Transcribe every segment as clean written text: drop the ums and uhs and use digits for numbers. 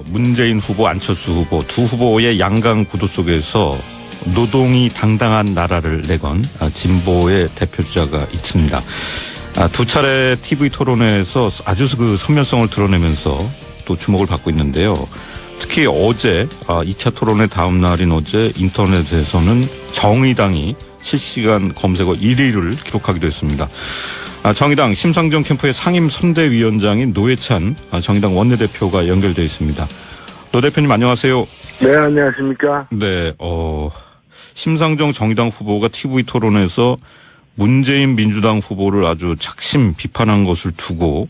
문재인 후보, 안철수 후보 두 후보의 양강 구도 속에서 노동이 당당한 나라를 내건 진보의 대표주자가 있습니다. 두 차례 TV 토론회에서 아주 그 선면성을 드러내면서 또 주목을 받고 있는데요. 특히 어제 2차 토론회 다음 날인 어제 인터넷에서는 정의당이 실시간 검색어 1위를 기록하기도 했습니다. 정의당 심상정 캠프의 상임 선대위원장인 노회찬 정의당 원내대표가 연결되어 있습니다. 노 대표님 안녕하세요. 네, 안녕하십니까. 네, 심상정 정의당 후보가 TV 토론에서 문재인 민주당 후보를 아주 작심 비판한 것을 두고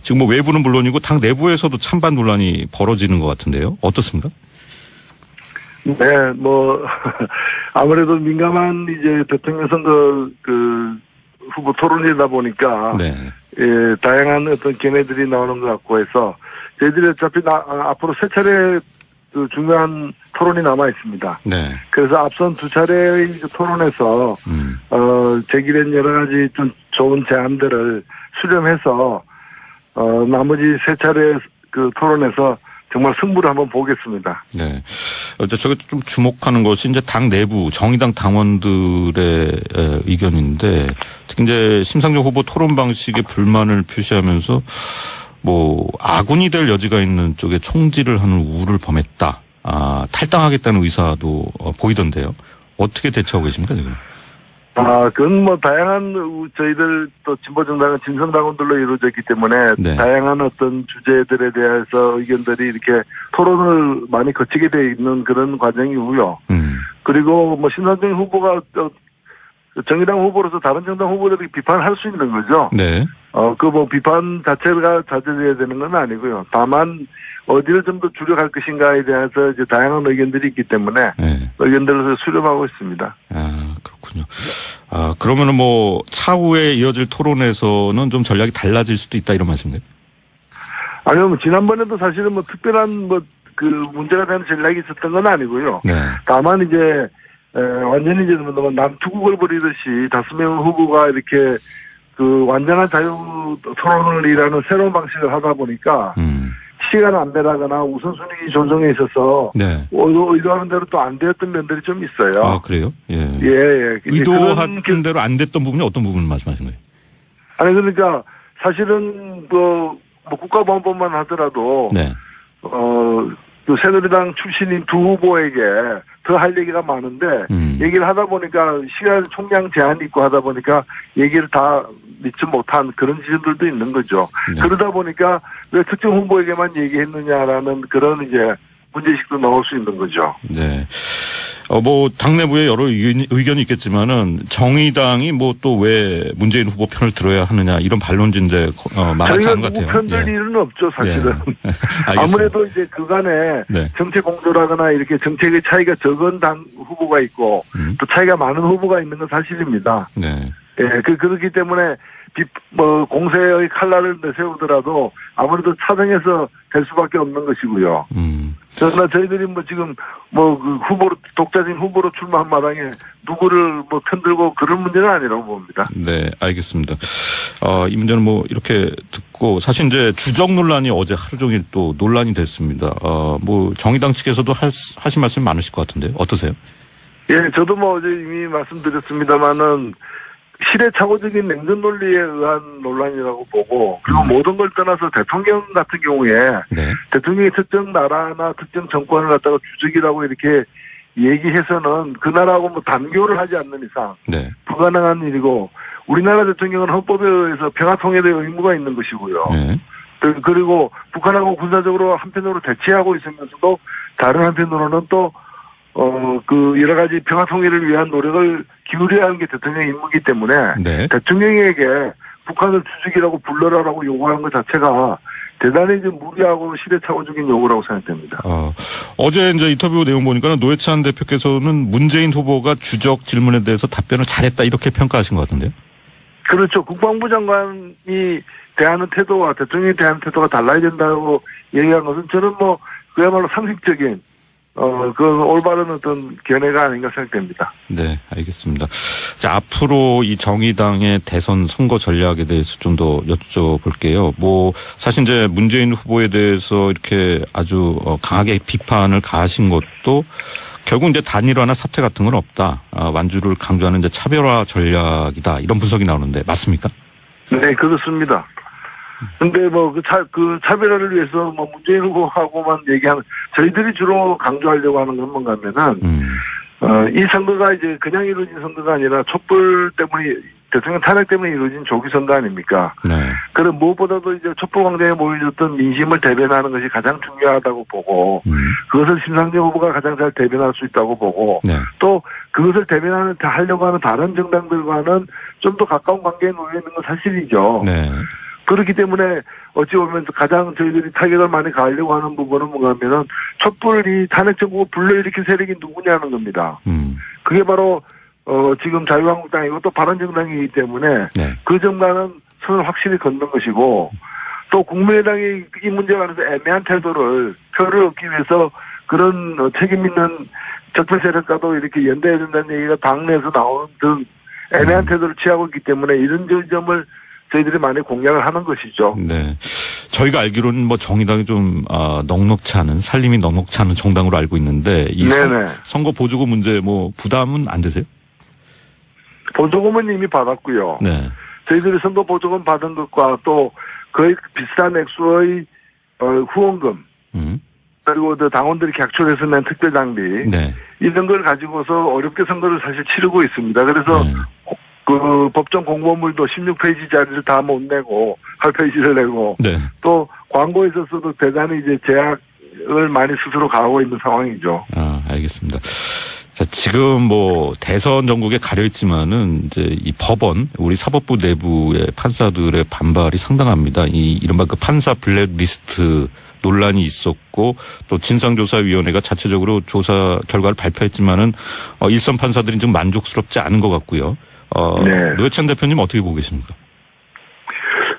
지금 뭐 외부는 물론이고 당 내부에서도 찬반 논란이 벌어지는 것 같은데요. 어떻습니까? 네, 아무래도 민감한 이제 대통령 선거 후보 토론이다 보니까 네. 예, 다양한 어떤 견해들이 나오는 것 같고 해서 저희들이 어차피 앞으로 세 차례 중요한 토론이 남아 있습니다. 네. 그래서 앞선 두 차례의 토론에서 제기된 여러 가지 좀 좋은 제안들을 수렴해서 나머지 세 차례 토론에서 정말 승부를 한번 보겠습니다. 네. 제가 좀 주목하는 것이 이제 당 내부 정의당 당원들의 의견인데 특히 이제 심상정 후보 토론 방식에 불만을 표시하면서 아군이 될 여지가 있는 쪽에 총질을 하는 우를 범했다. 탈당하겠다는 의사도 보이던데요. 어떻게 대처하고 계십니까, 지금? 그건 다양한 저희들 또 진보정당은 진성당원들로 이루어져 있기 때문에 네. 다양한 어떤 주제들에 대해서 의견들이 이렇게 토론을 많이 거치게 돼 있는 그런 과정이고요. 그리고 심상정 후보가 정의당 후보로서 다른 정당 후보들이 비판할 수 있는 거죠. 네. 비판 자체가 자제돼야 되는 건 아니고요. 다만 어디를 좀 더 줄여갈 것인가에 대해서 이제 다양한 의견들이 있기 때문에 네. 의견들을 수렴하고 있습니다. 그렇군요. 그러면은 차후에 이어질 토론에서는 좀 전략이 달라질 수도 있다 이런 말씀인가요? 아니요, 지난번에도 사실은 특별한 문제가 되는 전략이 있었던 건 아니고요. 네. 다만 이제 완전히 이제 남투국을 벌이듯이 5명 후보가 이렇게 완전한 자유 토론을 일하는 새로운 방식을 하다 보니까 시간 안배라거나 우선순위 조정에 있어서 네. 의도하는 대로 또 안 되었던 면들이 좀 있어요. 그래요? 예. 예. 의도한 대로 안 됐던 부분이 어떤 부분을 말씀하신 거예요? 아니 그러니까 사실은 국가보안법만 하더라도 네. 새누리당 출신인 두 후보에게 더 할 얘기가 많은데 얘기를 하다 보니까 시간 총량 제한이 있고 하다 보니까 얘기를 다 믿지 못한 그런 지점들도 있는 거죠. 네. 그러다 보니까 왜 특정 후보에게만 얘기했느냐라는 그런 이제 문제의식도 나올 수 있는 거죠. 네. 당 내부에 여러 의견이 있겠지만은 정의당이 또 왜 문재인 후보 편을 들어야 하느냐 이런 반론진데 많지 않은 것 같아요. 편들 일은 없죠, 사실은. 예. 아무래도 이제 그간에 네. 정책 공조라거나 이렇게 정책의 차이가 적은 당 후보가 있고 또 차이가 많은 후보가 있는 건 사실입니다. 네. 예, 그렇기 때문에 공세의 칼날을 내세우더라도 아무래도 차등해서 될 수밖에 없는 것이고요. 그러나 저희들이 지금 후보로 독자적인 후보로 출마한 마당에 누구를 편들고 그런 문제는 아니라고 봅니다. 네, 알겠습니다. 이 문제는 이렇게 듣고 사실 이제 주적 논란이 어제 하루 종일 또 논란이 됐습니다. 정의당 측에서도 하신 말씀 많으실 것 같은데요. 어떠세요? 예, 저도 어제 이미 말씀드렸습니다만은 시대착오적인 냉전 논리에 의한 논란이라고 보고 그리고 모든 걸 떠나서 대통령 같은 경우에 네. 대통령이 특정 나라나 특정 정권을 갖다가 주적이라고 이렇게 얘기해서는 그 나라하고 단교를 하지 않는 이상 네. 불가능한 일이고 우리나라 대통령은 헌법에 의해서 평화통일의 의무가 있는 것이고요. 네. 그리고 북한하고 군사적으로 한편으로 대치하고 있으면서도 다른 한편으로는 또 여러 가지 평화 통일을 위한 노력을 기울여야 하는 게 대통령의 임무이기 때문에 네. 대통령에게 북한을 주적이라고 불러라라고 요구하는 것 자체가 대단히 무리하고 시대착오적인 요구라고 생각됩니다. 어제 이제 인터뷰 내용 보니까 노회찬 대표께서는 문재인 후보가 주적 질문에 대해서 답변을 잘했다 이렇게 평가하신 것 같은데요. 그렇죠. 국방부 장관이 대하는 태도와 대통령이 대하는 태도가 달라야 된다고 얘기한 것은 저는 그야말로 상식적인 그건 올바른 어떤 견해가 아닌가 생각됩니다. 네, 알겠습니다. 자, 앞으로 이 정의당의 대선 선거 전략에 대해서 좀 더 여쭤볼게요. 사실 이제 문재인 후보에 대해서 이렇게 아주 강하게 비판을 가하신 것도 결국 이제 단일화나 사퇴 같은 건 없다. 완주를 강조하는 이제 차별화 전략이다. 이런 분석이 나오는데 맞습니까? 네, 그렇습니다. 근데 그 차별화를 위해서 문재인 후보하고만 얘기하는, 저희들이 주로 강조하려고 하는 건 뭔가 하면은, 이 선거가 이제 그냥 이루어진 선거가 아니라 촛불 때문에, 대통령 탄핵 때문에 이루어진 조기 선거 아닙니까? 네. 그럼 무엇보다도 이제 촛불 광장에 모여졌던 민심을 대변하는 것이 가장 중요하다고 보고, 그것을 심상정 후보가 가장 잘 대변할 수 있다고 보고, 네. 또 그것을 하려고 하는 다른 정당들과는 좀 더 가까운 관계에 놓여 있는 건 사실이죠. 네. 그렇기 때문에 어찌 보면 가장 저희들이 타격을 많이 가하려고 하는 부분은 뭔가 하면은 촛불이 탄핵 정국을 불러일으킨 세력이 누구냐는 겁니다. 그게 바로 지금 자유한국당이고 또 바른정당이기 때문에 네. 그 정당은 선을 확실히 걷는 것이고 또 국민의당이 이 문제에 관해서 애매한 태도를 표를 얻기 위해서 그런 책임 있는 적폐 세력과도 이렇게 연대해야 된다는 얘기가 당내에서 나오는 등 애매한 태도를 취하고 있기 때문에 이런 점을 저희들이 많이 공략을 하는 것이죠. 네. 저희가 알기로는 정의당이 좀, 넉넉치 않은, 살림이 넉넉치 않은 정당으로 알고 있는데, 이 선거 보조금 문제 부담은 안 되세요? 보조금은 이미 받았고요. 네. 저희들이 선거 보조금 받은 것과 또 거의 비슷한 액수의, 후원금. 그리고 당원들이 객출해서 낸 특별장비. 네. 이런 걸 가지고서 어렵게 선거를 사실 치르고 있습니다. 그래서, 그 법정 공보물도 16페이지짜리를 다 못 내고 8페이지를 내고 네. 또 광고에 있어서도 대단히 이제 제약을 많이 스스로 가하고 있는 상황이죠. 알겠습니다. 자, 지금 대선 전국에 가려 있지만은 이제 이 법원 우리 사법부 내부의 판사들의 반발이 상당합니다. 이른바 그 판사 블랙리스트 논란이 있었고 또 진상조사위원회가 자체적으로 조사 결과를 발표했지만은 일선 판사들이 좀 만족스럽지 않은 것 같고요. 네. 노회찬 대표님 어떻게 보고 계십니까?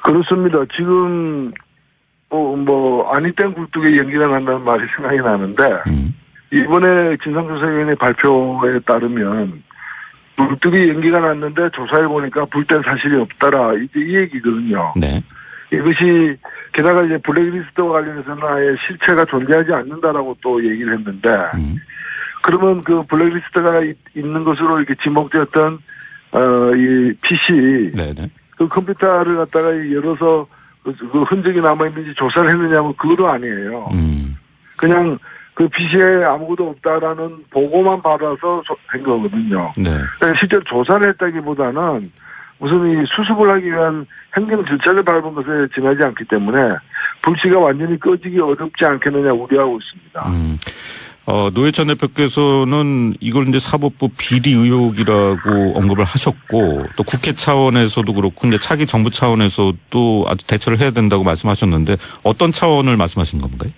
그렇습니다. 지금 아니 땐 굴뚝에 연기가 난다는 말이 생각이 나는데 이번에 진상조사위원회 발표에 따르면 굴뚝이 연기가 났는데 조사해 보니까 불된 사실이 없더라. 이제 이 얘기거든요. 네. 이것이 게다가 이제 블랙리스트와 관련해서는 아예 실체가 존재하지 않는다라고 또 얘기를 했는데 그러면 그 블랙리스트가 있는 것으로 이렇게 지목되었던 이 PC, 네네. 그 컴퓨터를 갖다가 열어서 그 흔적이 남아있는지 조사를 했느냐면 그것도 아니에요. 그냥 그 PC에 아무것도 없다라는 보고만 받아서 된 거거든요. 네. 그러니까 실제로 조사를 했다기보다는 무슨 이 수습을 하기 위한 행정 절차를 밟은 것에 지나지 않기 때문에 불씨가 완전히 꺼지기 어렵지 않겠느냐 우려하고 있습니다. 노회찬 대표께서는 이걸 이제 사법부 비리 의혹이라고 언급을 하셨고 또 국회 차원에서도 그렇고 이제 차기 정부 차원에서도 아주 대처를 해야 된다고 말씀하셨는데 어떤 차원을 말씀하신 건가요?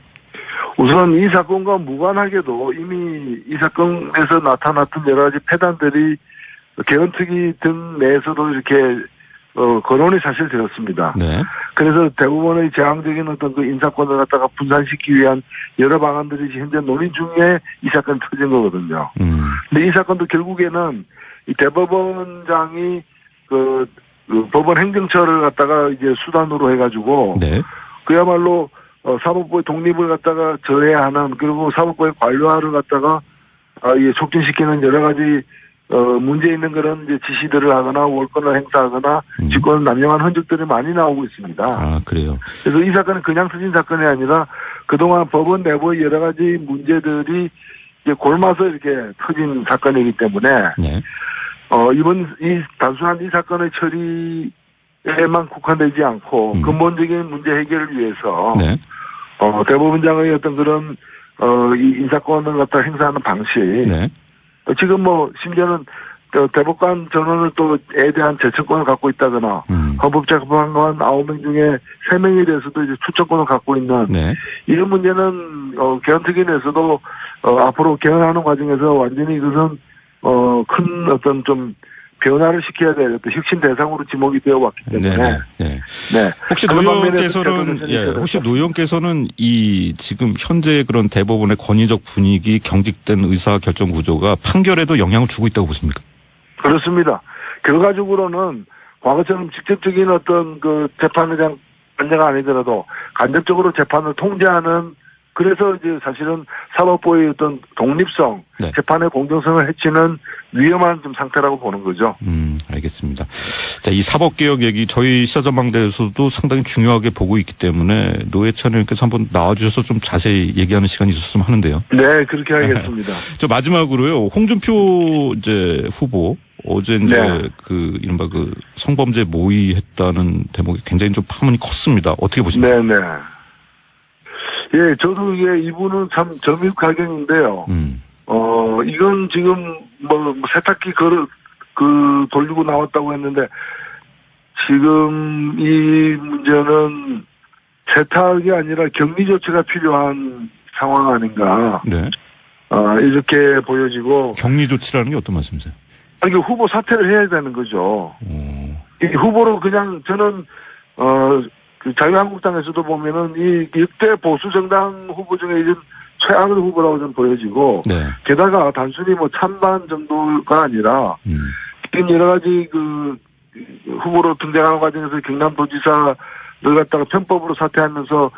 우선 이 사건과 무관하게도 이미 이 사건에서 나타났던 여러 가지 폐단들이 개헌특위 등 내에서도 이렇게 거론이 사실 되었습니다. 네. 그래서 대부분의 제왕적인 어떤 그 인사권을 갖다가 분산시키기 위한 여러 방안들이 현재 논의 중에 이 사건이 터진 거거든요. 근데 이 사건도 결국에는 이 대법원장이 그 법원 행정처를 갖다가 이제 수단으로 해가지고 네. 그야말로 사법부의 독립을 갖다가 저해하는 그리고 사법부의 관료화를 갖다가 촉진시키는 여러 가지 문제 있는 그런 이제 지시들을 하거나 월권을 행사하거나 직권을 남용한 흔적들이 많이 나오고 있습니다. 아, 그래요? 그래서 이 사건은 그냥 터진 사건이 아니라 그동안 법원 내부의 여러 가지 문제들이 이제 골마서 이렇게 터진 사건이기 때문에, 네. 단순한 이 사건의 처리에만 국한되지 않고 근본적인 문제 해결을 위해서, 네. 대법원장의 어떤 그런, 이 인사권을 갖다 행사하는 방식, 네. 지금 심지어는 대법관 전원을 또에 대한 제청권을 갖고 있다거나 헌법재판관 9명 중에 3명에 대해서도 이제 추천권을 갖고 있는 네. 이런 문제는 개헌특위 내에서도 앞으로 개헌하는 과정에서 완전히 이것은 큰 어떤 좀 변화를 시켜야 될 어떤 혁신 대상으로 지목이 되어 왔기 때문에. 네. 혹시 노영께서는 이 지금 현재 그런 대법원의 권위적 분위기, 경직된 의사 결정 구조가 판결에도 영향을 주고 있다고 보십니까? 그렇습니다. 결과적으로는 과거처럼 직접적인 어떤 그 재판에 대한 관여가 아니더라도 간접적으로 재판을 통제하는, 그래서 이제 사실은 사법부의 어떤 독립성, 네. 재판의 공정성을 해치는 위험한 좀 상태라고 보는 거죠. 알겠습니다. 자, 이 사법개혁 얘기 저희 시사전망대에서도 상당히 중요하게 보고 있기 때문에 노회찬 의원께서 한번 나와주셔서 좀 자세히 얘기하는 시간이 있었으면 하는데요. 네, 그렇게 하겠습니다. 저 마지막으로요, 홍준표 이제 후보 어제 이제 네. 그 이른바 그 성범죄 모의했다는 대목이 굉장히 좀 파문이 컸습니다. 어떻게 보십니까? 네네. 예, 저도 이게 이분은 참 점입 가경인데요. 이건 지금 뭐 세탁기 돌리고 나왔다고 했는데 지금 이 문제는 세탁이 아니라 격리 조치가 필요한 상황 아닌가. 네. 이렇게 보여지고. 격리 조치라는 게 어떤 말씀이세요? 이게 후보 사퇴를 해야 되는 거죠. 이 후보로 그냥 저는 그 자유한국당에서도 보면은 이 역대 보수 정당 후보 중에 이제 최악의 후보라고 좀 보여지고. 네. 게다가 단순히 뭐 찬반 정도가 아니라 지금 여러 가지 그 후보로 등장하는 과정에서 경남도지사를 갖다가 편법으로 사퇴하면서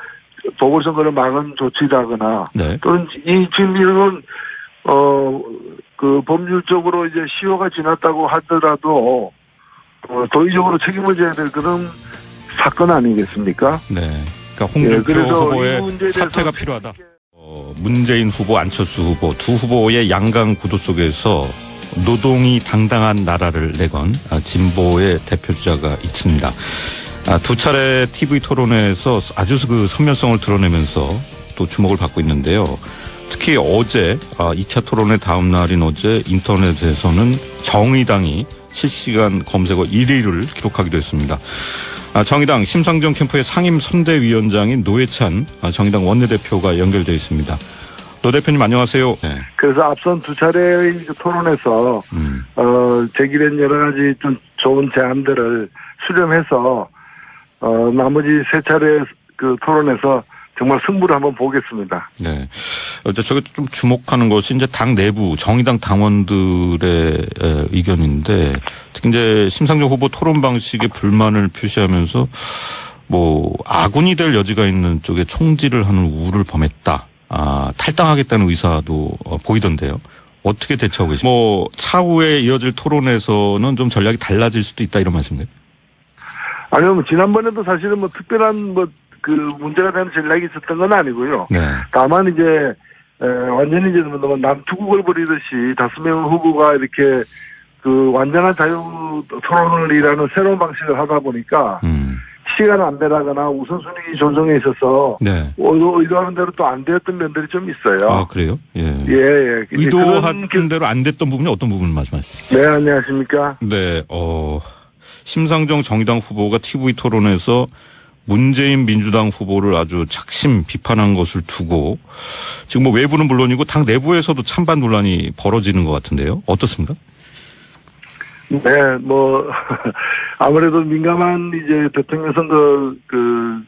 보궐선거를 막은 조치라거나. 네. 또는 지금 이런 그 법률적으로 이제 시효가 지났다고 하더라도 도의적으로 책임을 져야 될 그런 사건 아니겠습니까? 네. 그러니까 홍준표 후보의 사퇴가 필요하다. 문재인 후보, 안철수 후보 두 후보의 양강 구도 속에서 노동이 당당한 나라를 내건 진보의 대표주자가 있습니다. 두 차례 TV 토론회에서 아주 그 선면성을 드러내면서 또 주목을 받고 있는데요. 특히 어제 2차 토론회 다음 날인 어제 인터넷에서는 정의당이 실시간 검색어 1위를 기록하기도 했습니다. 정의당 심상정 캠프의 상임 선대위원장인 노회찬 정의당 원내대표가 연결되어 있습니다. 노 대표님 안녕하세요. 네. 그래서 앞선 두 차례의 토론에서 제기된 여러 가지 좀 좋은 제안들을 수렴해서 나머지 세 차례 그 토론에서 정말 승부를 한번 보겠습니다. 네. 저게 좀 주목하는 것이 이제 당 내부 정의당 당원들의 의견인데 특히 이제 심상정 후보 토론 방식에 불만을 표시하면서 뭐 아군이 될 여지가 있는 쪽에 총질을 하는 우를 범했다. 탈당하겠다는 의사도 보이던데요. 어떻게 대처하고 계십니까? 뭐 차후에 이어질 토론에서는 좀 전략이 달라질 수도 있다 이런 말씀인가요? 아니요, 뭐 지난번에도 사실은 뭐 특별한 그 문제가 되는 전략이 있었던 건 아니고요. 네. 다만 이제 완전히 이제 뭐 남투국을 벌이듯이 5명 후보가 이렇게 그 완전한 자유 토론을 일하는 새로운 방식을 하다 보니까 시간 안배라거나 우선순위 조정에 있어서 네. 의도하는 대로 또 안 되었던 면들이 좀 있어요. 아 그래요? 예. 예. 의도한 대로 안 됐던 부분이 어떤 부분을 말씀하시죠? 네, 안녕하십니까? 네, 심상정 정의당 후보가 TV 토론에서 문재인 민주당 후보를 아주 작심 비판한 것을 두고 지금 뭐 외부는 물론이고 당 내부에서도 찬반 논란이 벌어지는 것 같은데요. 어떻습니까? 네, 뭐 아무래도 민감한 이제 대통령 선거 그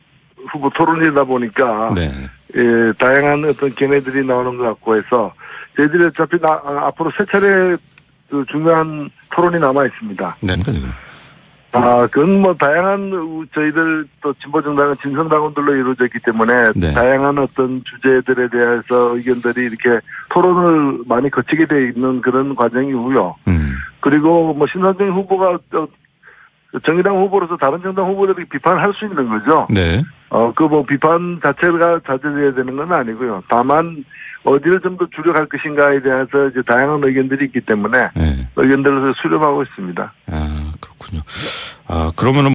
후보 토론이다 보니까 네. 예, 다양한 어떤 견해들이 나오는 것 같고 해서 저희들이 어차피 앞으로 세 차례 그 중요한 토론이 남아 있습니다. 네. 그건 뭐 다양한 저희들 또 진보정당은 진성당원들로 이루어져 있기 때문에 네. 다양한 어떤 주제들에 대해서 의견들이 이렇게 토론을 많이 거치게 돼 있는 그런 과정이고요. 그리고 뭐 심상정 후보가 정의당 후보로서 다른 정당 후보들이 비판할 수 있는 거죠. 네. 그 뭐 비판 자체가 자제돼야 되는 건 아니고요. 다만 어디를 좀 더 줄여갈 것인가에 대해서 이제 다양한 의견들이 있기 때문에 네. 의견들을 수렴하고 있습니다. 그렇군요. 그러면은